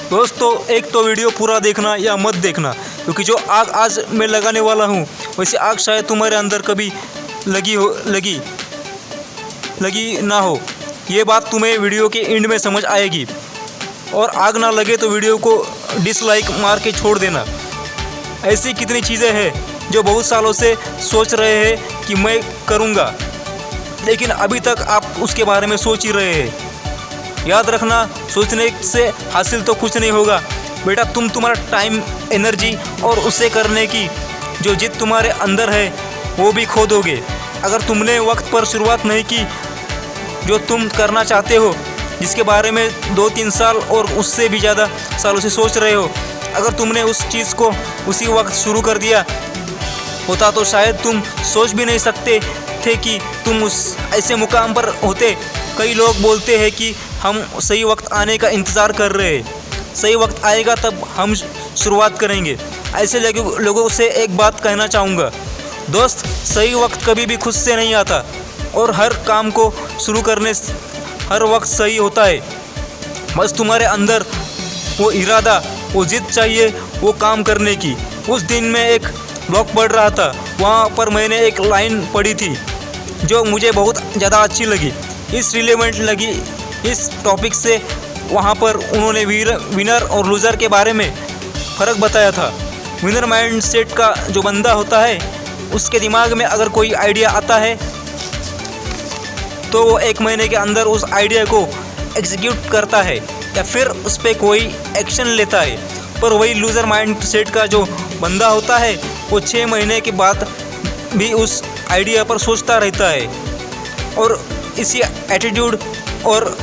दोस्तों एक तो वीडियो पूरा देखना या मत देखना, क्योंकि जो आग आज मैं लगाने वाला हूँ वैसे आग शायद तुम्हारे अंदर कभी लगी ना हो। ये बात तुम्हें वीडियो के एंड में समझ आएगी। और आग ना लगे तो वीडियो को डिसलाइक मार के छोड़ देना। ऐसी कितनी चीज़ें हैं जो बहुत सालों से सोच रहे हैं कि मैं करूँगा, लेकिन अभी तक आप उसके बारे में सोच ही रहे हैं। याद रखना, सोचने से हासिल तो कुछ नहीं होगा बेटा। तुम्हारा टाइम, एनर्जी और उसे करने की जो जिद तुम्हारे अंदर है वो भी खो दोगे अगर तुमने वक्त पर शुरुआत नहीं की। जो तुम करना चाहते हो, जिसके बारे में 2-3 साल और उससे भी ज़्यादा सालों से सोच रहे हो, अगर तुमने उस चीज़ को उसी वक्त शुरू कर दिया होता तो शायद तुम सोच भी नहीं सकते थे कि तुम उस ऐसे मुकाम पर होते। कई लोग बोलते हैं कि हम सही वक्त आने का इंतज़ार कर रहे हैं, सही वक्त आएगा तब हम शुरुआत करेंगे। ऐसे लोगों से एक बात कहना चाहूँगा, दोस्त, सही वक्त कभी भी खुद से नहीं आता और हर काम को शुरू करने हर वक्त सही होता है। बस तुम्हारे अंदर वो इरादा, वो जिद चाहिए वो काम करने की। उस दिन मैं एक ब्लॉग पढ़ रहा था, वहाँ पर मैंने एक लाइन पढ़ी थी जो मुझे बहुत ज़्यादा अच्छी लगी, इस रिलेवेंट लगी इस टॉपिक से। वहाँ पर उन्होंने विनर और लूज़र के बारे में फ़र्क बताया था। विनर माइंड सेट का जो बंदा होता है, उसके दिमाग में अगर कोई आइडिया आता है तो वो 1 महीने के अंदर उस आइडिया को एग्जीक्यूट करता है या फिर उस पर कोई एक्शन लेता है। पर वही लूज़र माइंड सेट का जो बंदा होता है वो 6 महीने के बाद भी उस आइडिया पर सोचता रहता है। और इसी एटीट्यूड और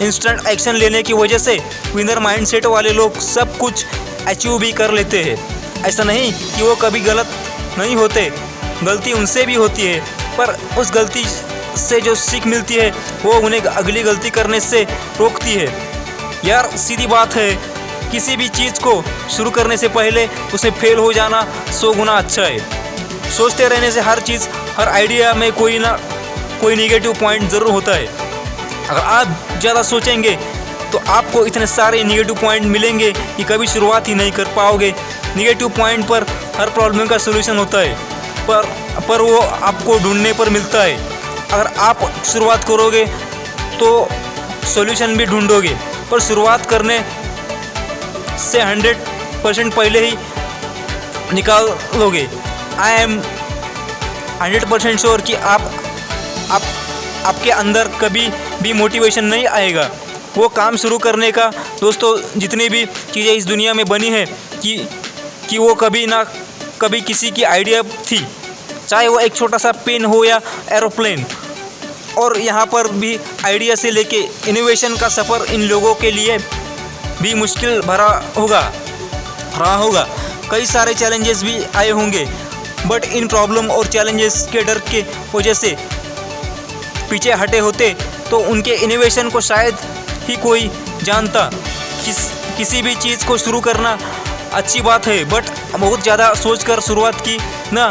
इंस्टेंट एक्शन लेने की वजह से विनर माइंड सेट वाले लोग सब कुछ अचीव भी कर लेते हैं। ऐसा नहीं कि वो कभी गलत नहीं होते, गलती उनसे भी होती है, पर उस गलती से जो सीख मिलती है वो उन्हें अगली गलती करने से रोकती है। यार सीधी बात है, किसी भी चीज़ को शुरू करने से पहले उसे फेल हो जाना 100 गुना अच्छा है। सोचते रहने से हर आइडिया में कोई ना कोई नेगेटिव पॉइंट ज़रूर होता है। अगर आप ज़्यादा सोचेंगे तो आपको इतने सारे नेगेटिव पॉइंट मिलेंगे कि कभी शुरुआत ही नहीं कर पाओगे। नेगेटिव पॉइंट पर हर प्रॉब्लम का सलूशन होता है, पर वो आपको ढूंढने पर मिलता है। अगर आप शुरुआत करोगे तो सॉल्यूशन भी ढूंढोगे, पर शुरुआत करने से 100% पहले ही निकाल लोगे। आई एम 100% श्योर कि आपके अंदर कभी भी मोटिवेशन नहीं आएगा वो काम शुरू करने का। दोस्तों, जितनी भी चीज़ें इस दुनिया में बनी है कि वो कभी ना कभी किसी की आइडिया थी, चाहे वो एक छोटा सा पेन हो या एरोप्लेन। और यहाँ पर भी आइडिया से लेके इनोवेशन का सफ़र इन लोगों के लिए भी मुश्किल भरा रहा होगा। कई सारे चैलेंजेस भी आए होंगे, बट इन प्रॉब्लम और चैलेंजेस के डर के वजह से पीछे हटे होते तो उनके इनोवेशन को शायद ही कोई जानता। किसी भी चीज़ को शुरू करना अच्छी बात है, बट बहुत ज़्यादा सोचकर शुरुआत की ना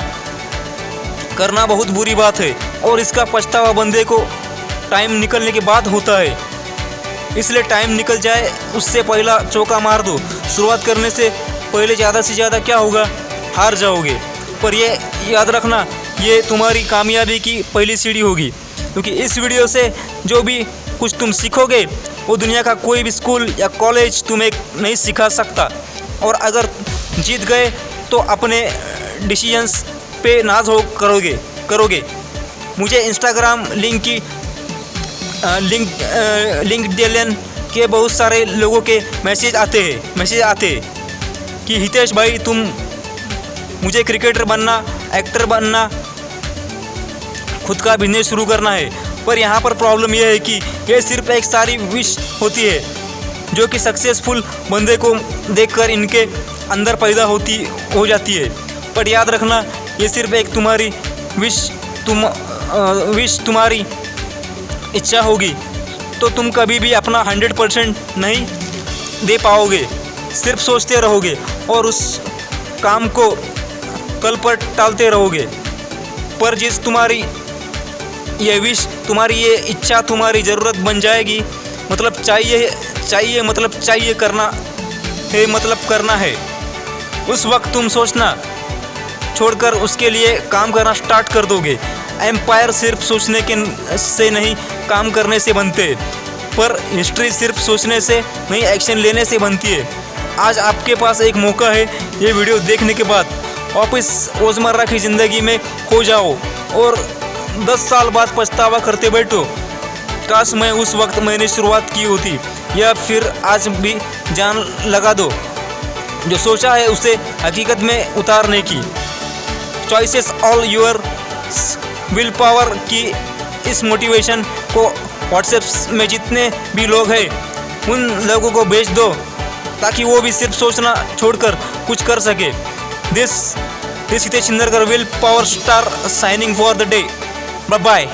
करना बहुत बुरी बात है, और इसका पछतावा बंदे को टाइम निकलने के बाद होता है। इसलिए टाइम निकल जाए उससे पहला चौका मार दो। शुरुआत करने से पहले ज़्यादा से ज़्यादा क्या होगा, हार जाओगे। पर ये याद रखना, ये तुम्हारी कामयाबी की पहली सीढ़ी होगी, क्योंकि इस वीडियो से जो भी कुछ तुम सीखोगे वो दुनिया का कोई भी स्कूल या कॉलेज तुम्हें नहीं सिखा सकता। और अगर जीत गए तो अपने डिसीजंस पे नाज हो करोगे। मुझे इंस्टाग्राम लिंक्डइन के बहुत सारे लोगों के मैसेज आते हैं कि हितेश भाई, तुम मुझे क्रिकेटर बनना, एक्टर बनना, खुद का बिजनेस शुरू करना है। पर यहाँ पर प्रॉब्लम यह है कि ये सिर्फ एक सारी विश होती है जो कि सक्सेसफुल बंदे को देखकर इनके अंदर पैदा हो जाती है। पर याद रखना, ये सिर्फ एक तुम्हारी विश तुम्हारी इच्छा होगी तो तुम कभी भी अपना 100% नहीं दे पाओगे। सिर्फ सोचते रहोगे और उस काम को कल पर टालते रहोगे। पर जिस तुम्हारी ये विश, तुम्हारी ये इच्छा तुम्हारी ज़रूरत बन जाएगी, मतलब चाहिए मतलब चाहिए, करना है मतलब करना है। उस वक्त तुम सोचना छोड़कर उसके लिए काम करना स्टार्ट कर दोगे। एम्पायर सिर्फ सोचने के से नहीं, काम करने से बनते, पर हिस्ट्री सिर्फ सोचने से नहीं, एक्शन लेने से बनती है। आज आपके पास एक मौका है। ये वीडियो देखने के बाद वापस रोज़मर्रा की ज़िंदगी में खो जाओ और 10 साल बाद पछतावा करते बैठो, काश मैं उस वक्त मैंने शुरुआत की होती, या फिर आज भी जान लगा दो जो सोचा है उसे हकीकत में उतारने की। Choices all your will power की इस मोटिवेशन को व्हाट्सएप में जितने भी लोग हैं उन लोगों को भेज दो, ताकि वो भी सिर्फ सोचना छोड़कर कुछ कर सके। This Hitesh Indarkar, will power star, signing for the day. Bye bye.